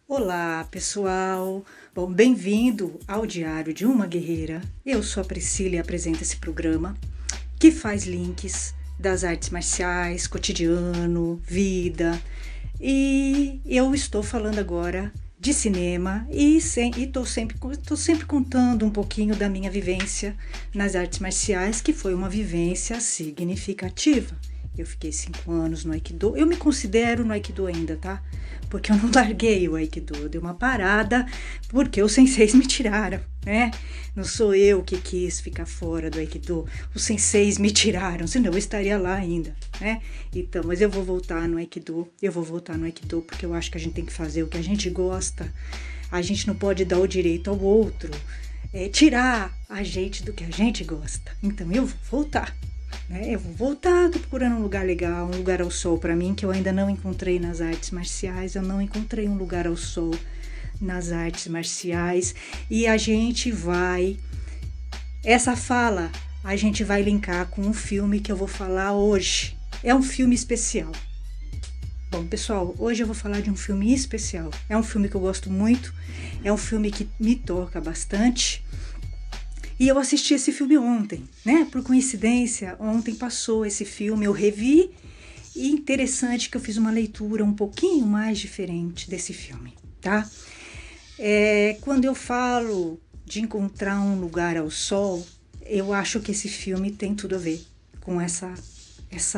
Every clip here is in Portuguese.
Olá, pessoal! Bom, bem-vindo ao Diário de uma Guerreira. Eu sou a Priscila e apresento esse programa que faz links das artes marciais, cotidiano, vida. E eu estou falando agora de cinema e estou sempre contando um pouquinho da minha vivência nas artes marciais, que foi uma vivência significativa. Eu fiquei 5 anos no Aikido. Eu me considero no Aikido ainda, tá? Porque eu não larguei o Aikido. Eu dei uma parada porque os senseis me tiraram, né? Não sou eu que quis ficar fora do Aikido. Os senseis me tiraram, senão eu estaria lá ainda, né? Então, mas eu vou voltar no Aikido. Eu vou voltar no Aikido porque eu acho que a gente tem que fazer o que a gente gosta. A gente não pode dar o direito ao outro, tirar a gente do que a gente gosta. Então, eu vou voltar. Eu vou voltar, tô procurando um lugar legal, um lugar ao sol para mim, que eu ainda não encontrei nas artes marciais. Eu não encontrei um lugar ao sol nas artes marciais. E a gente vai, essa fala, a gente vai linkar com um filme que eu vou falar hoje. É um filme especial. Bom, pessoal, hoje eu vou falar de um filme especial. É um filme que eu gosto muito, é um filme que me toca bastante. E eu assisti esse filme ontem, né? Por coincidência, ontem passou esse filme, eu revi. E interessante que eu fiz uma leitura um pouquinho mais diferente desse filme, tá? Quando eu falo de encontrar um lugar ao sol, eu acho que esse filme tem tudo a ver com essa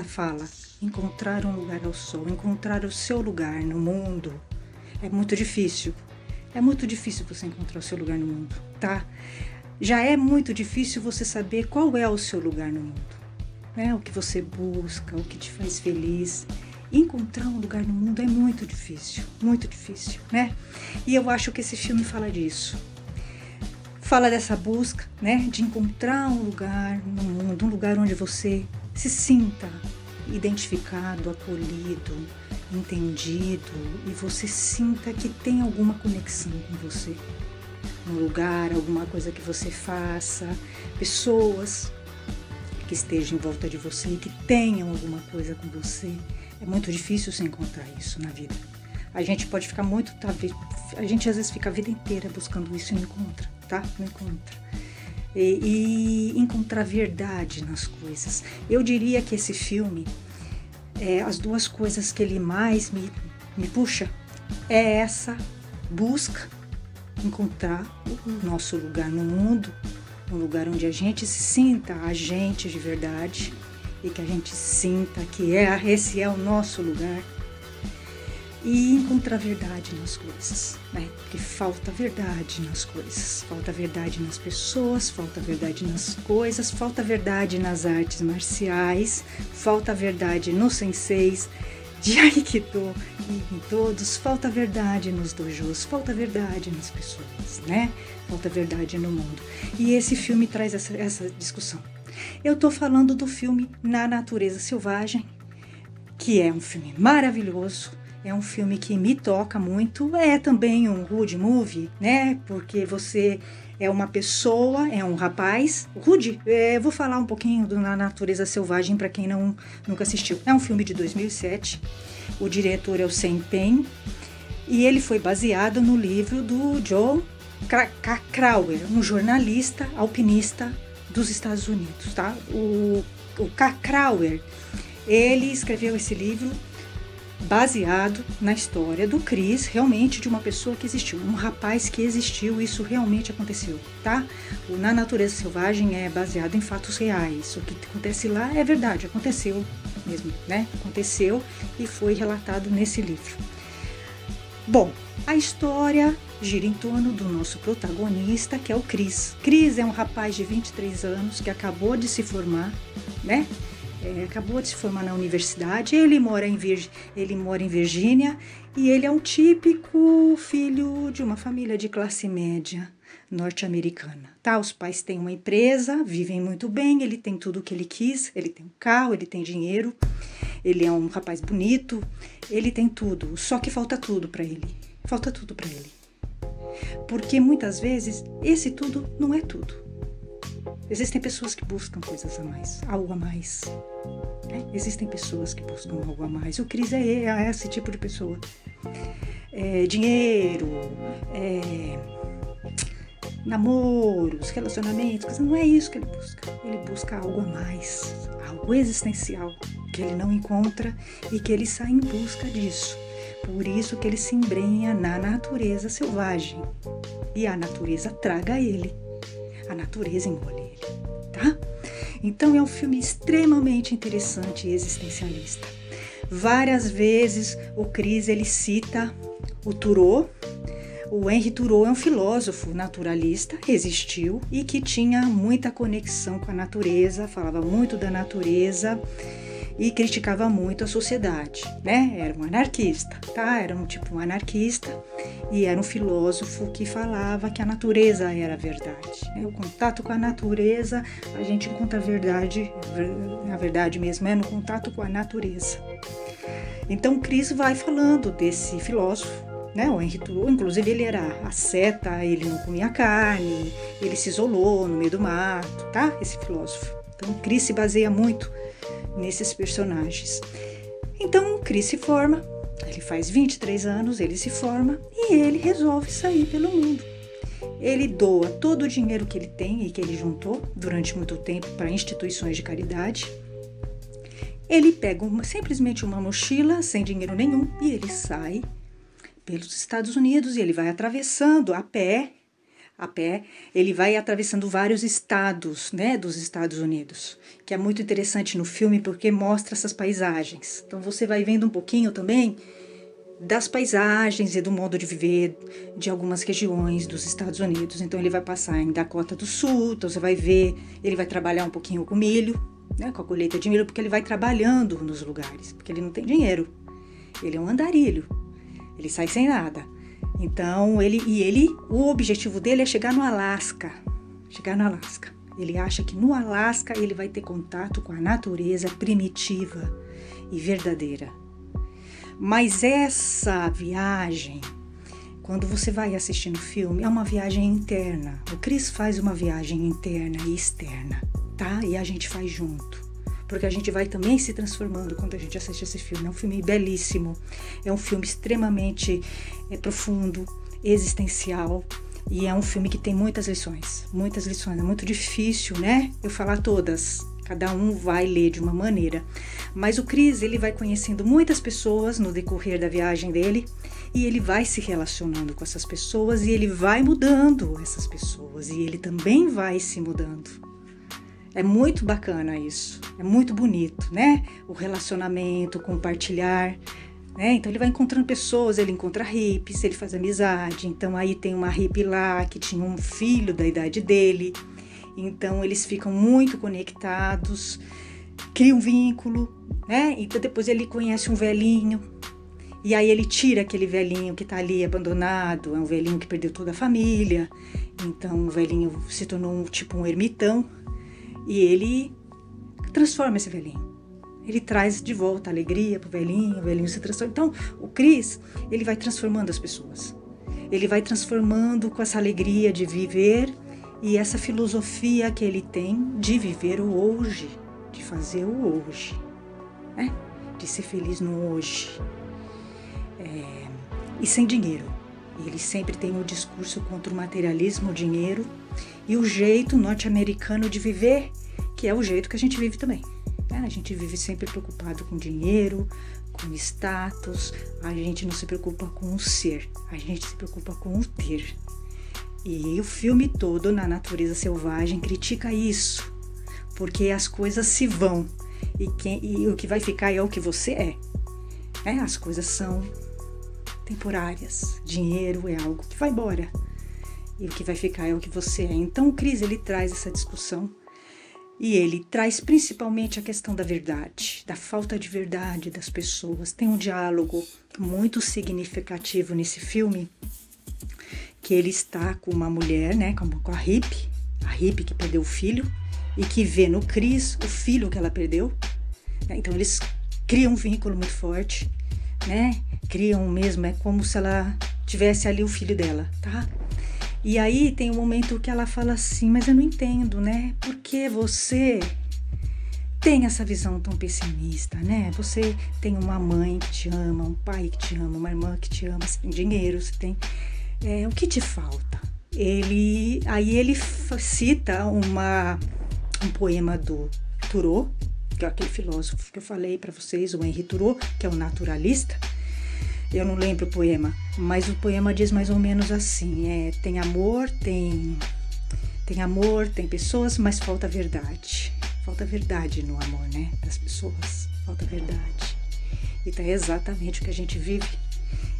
fala. Encontrar um lugar ao sol, encontrar o seu lugar no mundo. É muito difícil. É muito difícil você encontrar o seu lugar no mundo, tá? Já é muito difícil você saber qual é o seu lugar no mundo, né? O que você busca, o que te faz feliz. Encontrar um lugar no mundo é muito difícil, né? E eu acho que esse filme fala disso. Fala dessa busca, né? De encontrar um lugar no mundo, um lugar onde você se sinta identificado, acolhido, entendido e você sinta que tem alguma conexão com você. Um lugar, alguma coisa que você faça, pessoas que estejam em volta de você e que tenham alguma coisa com você. É muito difícil você encontrar isso na vida. A gente pode ficar a gente às vezes fica a vida inteira buscando isso e não encontra, tá? Não encontra. E encontrar verdade nas coisas. Eu diria que esse filme, as duas coisas que ele mais me puxa é essa busca, encontrar o nosso lugar no mundo, um lugar onde a gente se sinta a gente de verdade e que a gente sinta que esse é o nosso lugar, e encontrar verdade nas coisas, né? Porque falta verdade nas coisas, falta verdade nas pessoas, falta verdade nas coisas, falta verdade nas artes marciais, falta verdade nos senseis de Aikido e em todos, falta verdade nos dojos, falta verdade nas pessoas, né? Falta verdade no mundo. E esse filme traz essa discussão. Eu tô falando do filme Na Natureza Selvagem, que é um filme maravilhoso, é um filme que me toca muito, é também um road movie, né? Porque você é uma pessoa, é um rapaz. Rude, vou falar um pouquinho do Na Natureza Selvagem para quem nunca assistiu. É um filme de 2007, o diretor é o Sean Penn, e ele foi baseado no livro do John Krakauer, um jornalista alpinista dos Estados Unidos, tá? O Krakauer, ele escreveu esse livro baseado na história do Chris, realmente de uma pessoa que existiu, um rapaz que existiu, isso realmente aconteceu, tá? O Na Natureza Selvagem é baseado em fatos reais, o que acontece lá é verdade, aconteceu mesmo, né? Aconteceu e foi relatado nesse livro. Bom, a história gira em torno do nosso protagonista, que é o Chris. Chris é um rapaz de 23 anos que acabou de se formar, né? Acabou de se formar na universidade, ele mora em Virgínia e ele é um típico filho de uma família de classe média norte-americana, tá? Os pais têm uma empresa, vivem muito bem, ele tem tudo o que ele quis, ele tem um carro, ele tem dinheiro, ele é um rapaz bonito, ele tem tudo, só que falta tudo para ele, porque muitas vezes esse tudo não é tudo. Existem pessoas que buscam coisas a mais, algo a mais. Existem pessoas que buscam algo a mais. O Chris é esse tipo de pessoa. dinheiro, namoros, relacionamentos, não é isso que ele busca. Ele busca algo a mais, algo existencial, que ele não encontra e que ele sai em busca disso. Por isso que ele se embrenha na natureza selvagem. E a natureza traga ele. A natureza engole ele, tá? Então é um filme extremamente interessante e existencialista. Várias vezes o Chris ele cita o Thoreau. O Henry Thoreau é um filósofo naturalista, existiu e que tinha muita conexão com a natureza, falava muito da natureza e criticava muito a sociedade, né? Era um anarquista, tá? Era um anarquista e era um filósofo que falava que a natureza era a verdade, né? O contato com a natureza, a gente encontra a verdade mesmo é no contato com a natureza. Então, Chris vai falando desse filósofo, né? O Henry Thoreau, inclusive ele era asceta, ele não comia carne, ele se isolou no meio do mato, tá? Esse filósofo. Então, Chris se baseia muito nesses personagens. Então, Chris se forma, ele faz 23 anos, ele se forma e ele resolve sair pelo mundo. Ele doa todo o dinheiro que ele tem e que ele juntou durante muito tempo para instituições de caridade. Ele pega simplesmente uma mochila sem dinheiro nenhum e ele sai pelos Estados Unidos e ele vai atravessando a pé, ele vai atravessando vários estados, né, dos Estados Unidos, que é muito interessante no filme porque mostra essas paisagens. Então você vai vendo um pouquinho também das paisagens e do modo de viver de algumas regiões dos Estados Unidos. Então ele vai passar em Dakota do Sul, então você vai ver, ele vai trabalhar um pouquinho com milho, né, com a colheita de milho, porque ele vai trabalhando nos lugares, porque ele não tem dinheiro, ele é um andarilho. Ele sai sem nada. Então, o objetivo dele é chegar no Alasca. Ele acha que no Alasca ele vai ter contato com a natureza primitiva e verdadeira. Mas essa viagem, quando você vai assistindo o filme, é uma viagem interna. O Chris faz uma viagem interna e externa, tá? E a gente faz junto. Porque a gente vai também se transformando quando a gente assiste esse filme. É um filme belíssimo, é um filme extremamente profundo, existencial, e é um filme que tem muitas lições. É muito difícil, né, eu falar todas, cada um vai ler de uma maneira. Mas o Chris, ele vai conhecendo muitas pessoas no decorrer da viagem dele, e ele vai se relacionando com essas pessoas, e ele vai mudando essas pessoas, e ele também vai se mudando. É muito bacana isso, é muito bonito, né? O relacionamento, compartilhar, né? Então ele vai encontrando pessoas, ele encontra hippies, ele faz amizade. Então aí tem uma hippie lá que tinha um filho da idade dele. Então eles ficam muito conectados, cria um vínculo, né? Então depois ele conhece um velhinho. E aí ele tira aquele velhinho que tá ali abandonado, é um velhinho que perdeu toda a família. Então o velhinho se tornou um ermitão. E ele transforma esse velhinho. Ele traz de volta a alegria pro velhinho, o velhinho se transforma. Então, o Chris, ele vai transformando as pessoas. Ele vai transformando com essa alegria de viver e essa filosofia que ele tem de viver o hoje, de fazer o hoje, né? De ser feliz no hoje. E sem dinheiro. Ele sempre tem o discurso contra o materialismo, o dinheiro, e o jeito norte-americano de viver, que é o jeito que a gente vive também. A gente vive sempre preocupado com dinheiro, com status, a gente não se preocupa com o ser, a gente se preocupa com o ter. E o filme todo, Na Natureza Selvagem, critica isso, porque as coisas se vão, e o que vai ficar é o que você é. As coisas são temporárias, dinheiro é algo que vai embora. E o que vai ficar é o que você é. Então o Chris, ele traz essa discussão e ele traz principalmente a questão da verdade, da falta de verdade das pessoas. Tem um diálogo muito significativo nesse filme, que ele está com uma mulher, né, com a hippie que perdeu o filho e que vê no Chris o filho que ela perdeu. Então eles criam um vínculo muito forte, né? Criam mesmo, é como se ela tivesse ali o filho dela, tá? E aí tem um momento que ela fala assim, mas eu não entendo, né? Porque você tem essa visão tão pessimista, né? Você tem uma mãe que te ama, um pai que te ama, uma irmã que te ama, você tem dinheiro, você tem... o que te falta? Aí ele cita um poema do Thoreau, que é aquele filósofo que eu falei para vocês, o Henri Thoreau, que é um naturalista. Eu não lembro o poema, mas o poema diz mais ou menos assim, tem amor, tem pessoas, mas falta verdade. Falta verdade no amor, né, das pessoas, falta verdade. Então é exatamente o que a gente vive.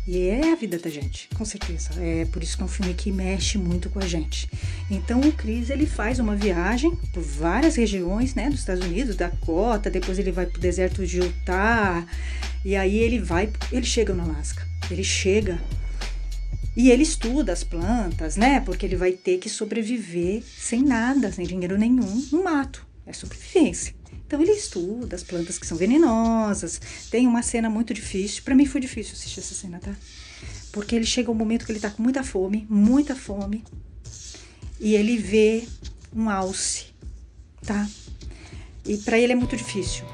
E é a vida da gente, com certeza. É por isso que é um filme que mexe muito com a gente. Então o Chris, ele faz uma viagem por várias regiões, né, dos Estados Unidos, Dakota, depois ele vai pro deserto de Utah, e aí ele chega no Alasca. Ele chega e ele estuda as plantas, né, porque ele vai ter que sobreviver sem nada, sem dinheiro nenhum, no mato. É sobrevivência. Então ele estuda as plantas que são venenosas. Tem uma cena muito difícil. Para mim foi difícil assistir essa cena, tá? Porque ele chega um momento que ele tá com muita fome, e ele vê um alce, tá? E para ele é muito difícil.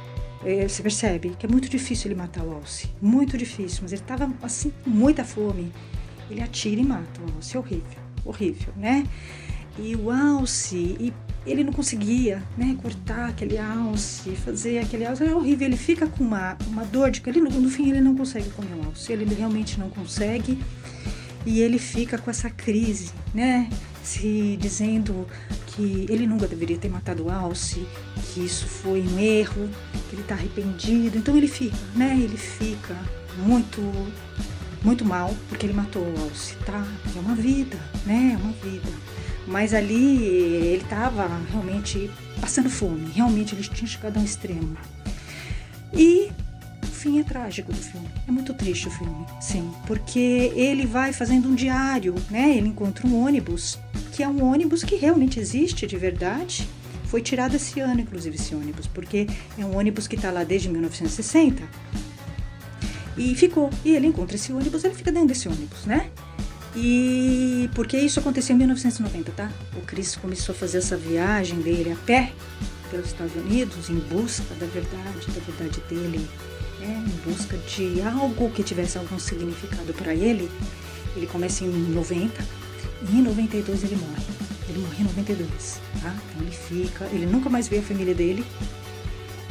Você percebe que é muito difícil ele matar o alce. Muito difícil. Mas ele tava assim, com muita fome. Ele atira e mata o alce. Horrível. Horrível, né? E o alce... ele não conseguia, né, cortar aquele alce, fazer aquele alce, é horrível, ele fica com uma dor de que no fim ele não consegue comer o alce, ele realmente não consegue, e ele fica com essa crise, né, se dizendo que ele nunca deveria ter matado o alce, que isso foi um erro, que ele está arrependido, então ele fica muito, muito mal, porque ele matou o alce, tá, é uma vida, né, é uma vida. Mas ali ele estava realmente passando fome, realmente ele tinha chegado a um extremo. E o fim é trágico do filme, é muito triste o filme, sim, porque ele vai fazendo um diário, né? Ele encontra um ônibus, que é um ônibus que realmente existe de verdade. Foi tirado esse ano, inclusive, esse ônibus, porque é um ônibus que está lá desde 1960. E ele encontra esse ônibus, ele fica dentro desse ônibus, né? E porque isso aconteceu em 1990, tá? O Chris começou a fazer essa viagem dele a pé pelos Estados Unidos em busca da verdade dele, em busca de algo que tivesse algum significado para ele. Ele começa em 90 e em 92 ele morre. Ele morre em 92, tá? Então ele nunca mais vê a família dele,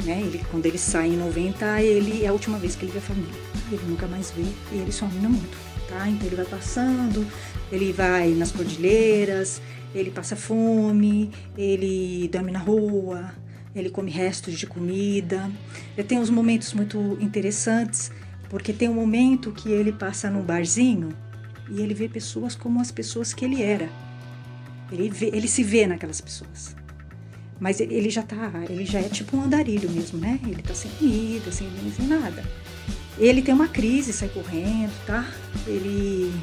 né? Quando ele sai em 90, é a última vez que ele vê a família. Ele nunca mais vê e ele some no mundo. Tá? Então ele vai passando, ele vai nas cordilheiras, ele passa fome, ele dorme na rua, ele come restos de comida. Tem uns momentos muito interessantes, porque tem um momento que ele passa num barzinho e ele vê pessoas como as pessoas que ele era. Ele se vê naquelas pessoas. Mas ele já é tipo um andarilho mesmo, né? Ele tá sem comida, sem nada. Ele tem uma crise, sai correndo, tá? Ele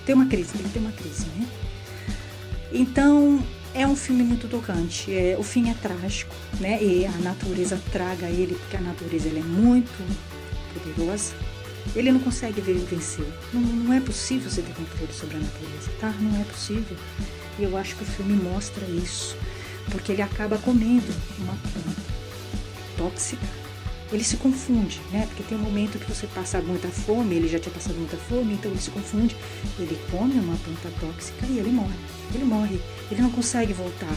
tem uma crise, né? Então, é um filme muito tocante. O fim é trágico, né? E a natureza traga ele, porque a natureza ela é muito poderosa. Ele não consegue vencer. Não é possível você ter controle sobre a natureza, tá? Não é possível. E eu acho que o filme mostra isso. Porque ele acaba comendo uma planta tóxica. Ele se confunde, né? Porque tem um momento que você passa muita fome, ele já tinha passado muita fome, então ele se confunde. Ele come uma planta tóxica e ele morre. Ele não consegue voltar.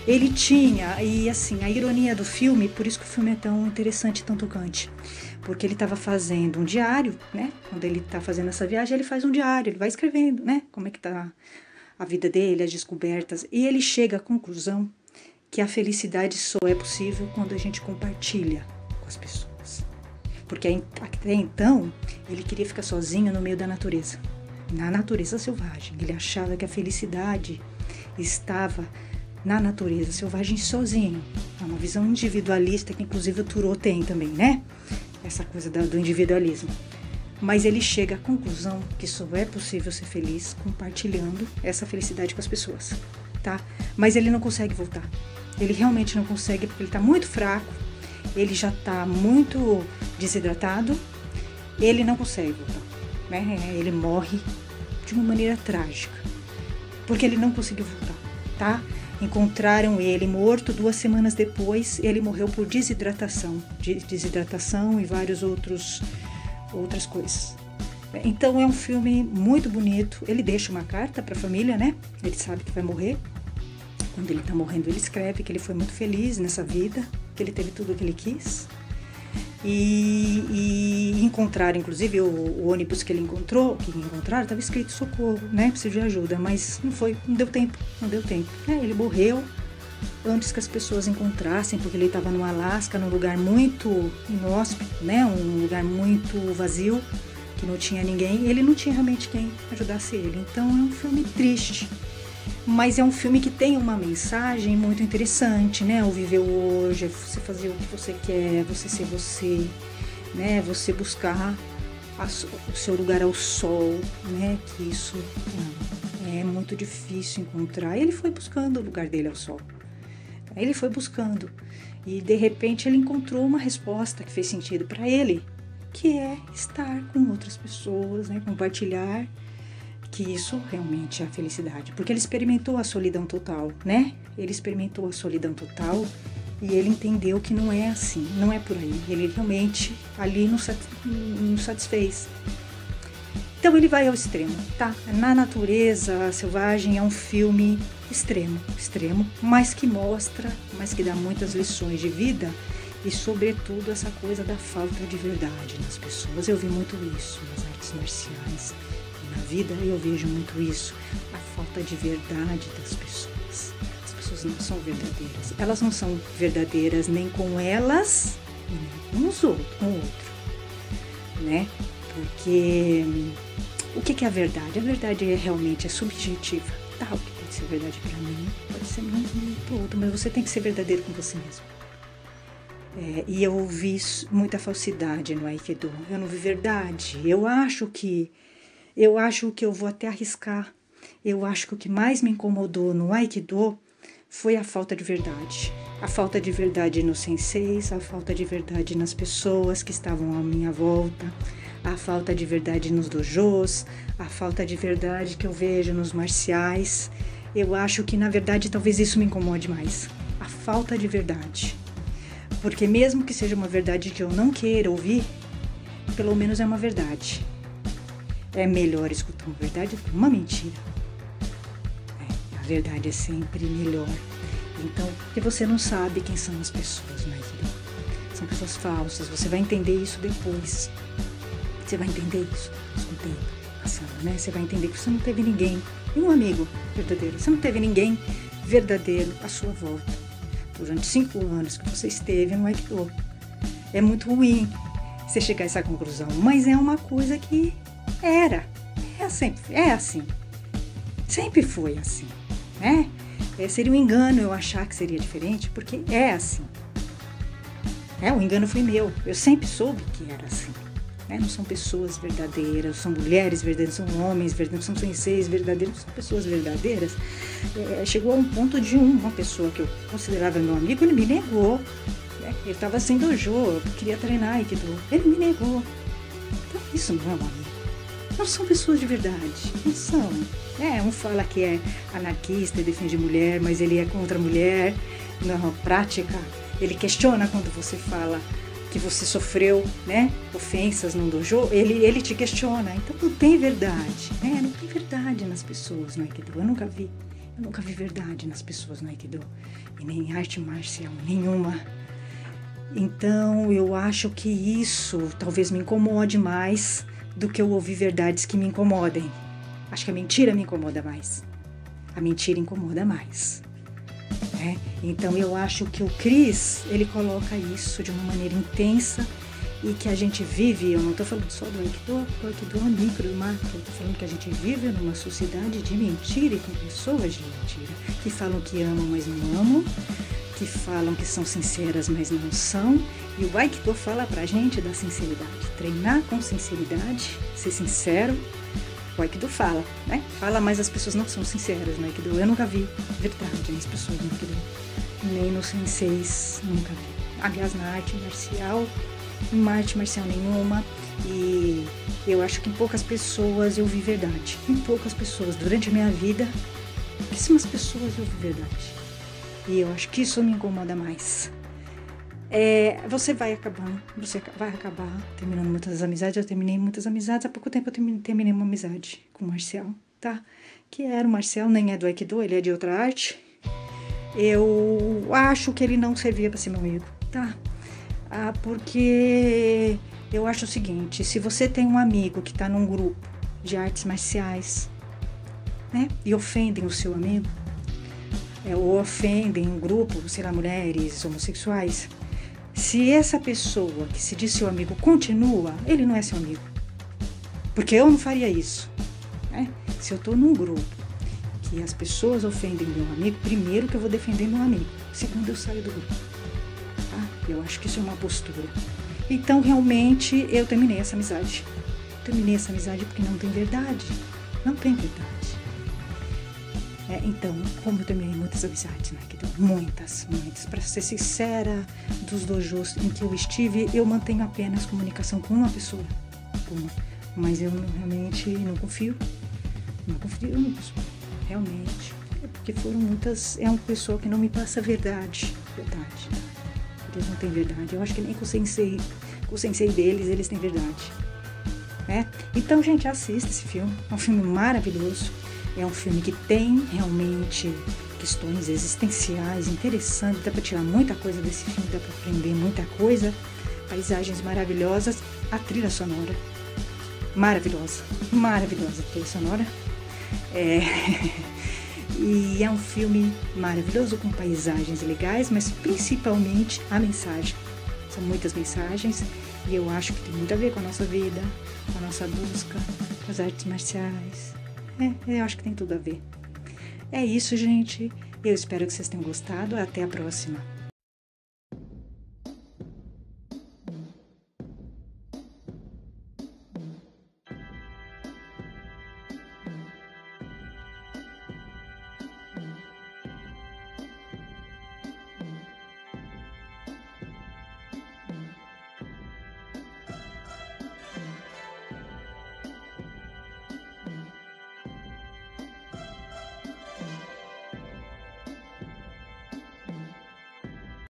Ele tinha, e assim, a ironia do filme, por isso que o filme é tão interessante, tão tocante. Porque ele estava fazendo um diário, né? Quando ele está fazendo essa viagem, ele faz um diário, ele vai escrevendo, né? Como é que tá a vida dele, as descobertas. E ele chega à conclusão que a felicidade só é possível quando a gente compartilha com as pessoas. Porque até então, ele queria ficar sozinho no meio da natureza. Na natureza selvagem. Ele achava que a felicidade estava na natureza selvagem sozinho. É uma visão individualista que inclusive o Thoreau tem também, né? Essa coisa do individualismo. Mas ele chega à conclusão que só é possível ser feliz compartilhando essa felicidade com as pessoas, tá? Mas ele não consegue voltar. Ele realmente não consegue porque ele está muito fraco, ele já está muito desidratado, ele não consegue voltar, né? Ele morre de uma maneira trágica, porque ele não conseguiu voltar, tá? Encontraram ele morto, 2 semanas depois ele morreu por desidratação e várias outras coisas. Então é um filme muito bonito. Ele deixa uma carta para a família, né? Ele sabe que vai morrer. Quando ele está morrendo, ele escreve que ele foi muito feliz nessa vida, que ele teve tudo o que ele quis. E encontraram, inclusive, o ônibus que encontraram, estava escrito socorro, né? Preciso de ajuda, mas não deu tempo. Ele morreu antes que as pessoas encontrassem, porque ele estava no Alasca, num lugar muito inóspito, né? Um lugar muito vazio, que não tinha ninguém. Ele não tinha realmente quem ajudasse ele. Então é um filme triste, mas é um filme que tem uma mensagem muito interessante, né? O viver hoje, você fazer o que você quer, você ser você, né? Você buscar o seu lugar ao sol, né? Que isso é muito difícil encontrar. Ele foi buscando o lugar dele ao sol. Ele foi buscando e de repente ele encontrou uma resposta que fez sentido para ele, que é estar com outras pessoas, né? Compartilhar, que isso realmente é a felicidade, porque ele experimentou a solidão total, né? Ele experimentou a solidão total e ele entendeu que não é assim, não é por aí. Ele realmente ali não satisfez. Então ele vai ao extremo, tá? Na Natureza Selvagem é um filme extremo, mas que mostra, mas que dá muitas lições de vida e sobretudo essa coisa da falta de verdade nas pessoas. Eu vi muito isso nas artes marciais. Na vida eu vejo muito isso, a falta de verdade das pessoas. As pessoas não são verdadeiras. Elas não são verdadeiras nem com elas e nem com com o outro, né? Porque o que é a verdade? A verdade realmente é subjetiva. Tá, o que pode ser verdade para mim, pode ser muito para o outro, mas você tem que ser verdadeiro com você mesmo. E eu vi muita falsidade no Aikido. Eu não vi verdade. Eu acho que eu vou até arriscar. Eu acho que o que mais me incomodou no Aikido foi a falta de verdade. A falta de verdade nos senseis, a falta de verdade nas pessoas que estavam à minha volta, a falta de verdade nos dojos, a falta de verdade que eu vejo nos marciais. Eu acho que, na verdade, talvez isso me incomode mais. A falta de verdade. Porque mesmo que seja uma verdade que eu não queira ouvir, pelo menos é uma verdade. É melhor escutar uma verdade do que uma mentira. A verdade é sempre melhor. Então, porque você não sabe quem são as pessoas, né? São pessoas falsas. Você vai entender isso depois. Você vai entender isso com o tempo passando, né? Você vai entender que você não teve ninguém, nenhum amigo verdadeiro. Você não teve ninguém verdadeiro à sua volta durante 5 anos que você esteve no Aikido. É muito ruim você chegar a essa conclusão, mas é uma coisa que é assim, sempre foi assim, né? Seria um engano eu achar que seria diferente, porque é assim. O engano foi meu, eu sempre soube que era assim, né? Não são pessoas verdadeiras, são mulheres verdadeiras, são homens verdadeiros, são senseis verdadeiros, são pessoas verdadeiras. Chegou a um ponto de uma pessoa que eu considerava meu amigo, ele me negou, né? Ele estava sem dojo, eu queria treinar Aikido, ele me negou. Então isso não é um amigo. Não são pessoas de verdade, não são. Um fala que é anarquista e defende mulher, mas ele é contra a mulher. Na prática, ele questiona quando você fala que você sofreu, né, ofensas no dojo, ele te questiona. Então não tem verdade, né? Não tem verdade nas pessoas no Aikido. Eu nunca vi verdade nas pessoas no Aikido. E nem arte marcial nenhuma. Então eu acho que isso talvez me incomode mais do que eu ouvir verdades que me incomodem. Acho que a mentira me incomoda mais. A mentira incomoda mais. Então eu acho que o Chris, ele coloca isso de uma maneira intensa e que a gente vive, eu não estou falando só do Aikido, porque o Aikido é micro e macro, eu estou falando que a gente vive numa sociedade de mentira e com pessoas de mentira, que falam que amam, mas não amam, que falam que são sinceras, mas não são. E o Aikido fala pra gente da sinceridade, treinar com sinceridade, ser sincero. O Aikido fala, né? Fala, mas as pessoas não são sinceras no Aikido. Eu nunca vi verdade nas pessoas no Aikido, nem nos senseis, nunca vi. Aliás, na arte marcial, em arte marcial nenhuma. E eu acho que em poucas pessoas eu vi verdade. Em poucas pessoas, durante a minha vida, pouquíssimas pessoas eu vi verdade. E eu acho que isso me incomoda mais. Você vai acabar terminando muitas amizades. Eu terminei muitas amizades. Há pouco tempo eu terminei uma amizade com o Marcel, tá? Que era o Marcel, nem é do Aikido, ele é de outra arte. Eu acho que ele não servia para ser meu amigo, tá? Porque eu acho o seguinte, se você tem um amigo que tá num grupo de artes marciais, né? E ofendem o seu amigo, ou ofendem um grupo, sei lá, mulheres, homossexuais, se essa pessoa que se diz seu amigo continua, ele não é seu amigo. Porque eu não faria isso, né? Se eu tô num grupo que as pessoas ofendem meu amigo, primeiro que eu vou defender meu amigo, segundo eu saio do grupo, tá? Eu acho que isso é uma postura. Então, realmente, eu terminei essa amizade. Terminei essa amizade porque não tem verdade. Não tem verdade. Então, como eu terminei muitas amizades, né? Muitas. Para ser sincera, dos dojos em que eu estive, eu mantenho apenas comunicação com uma pessoa. Mas eu realmente não confio. Realmente. Porque foram muitas. É uma pessoa que não me passa verdade. Eles não têm verdade. Eu acho que nem com o sensei deles, eles têm verdade. Então, gente, assista esse filme. É um filme maravilhoso. É um filme que tem realmente questões existenciais interessantes. Dá para tirar muita coisa desse filme, dá para aprender muita coisa. Paisagens maravilhosas. A trilha sonora maravilhosa a trilha sonora. E é um filme maravilhoso, com paisagens legais, mas principalmente a mensagem. São muitas mensagens e eu acho que tem muito a ver com a nossa vida, com a nossa busca, com as artes marciais. Eu acho que tem tudo a ver. É isso, gente. Eu espero que vocês tenham gostado. Até a próxima.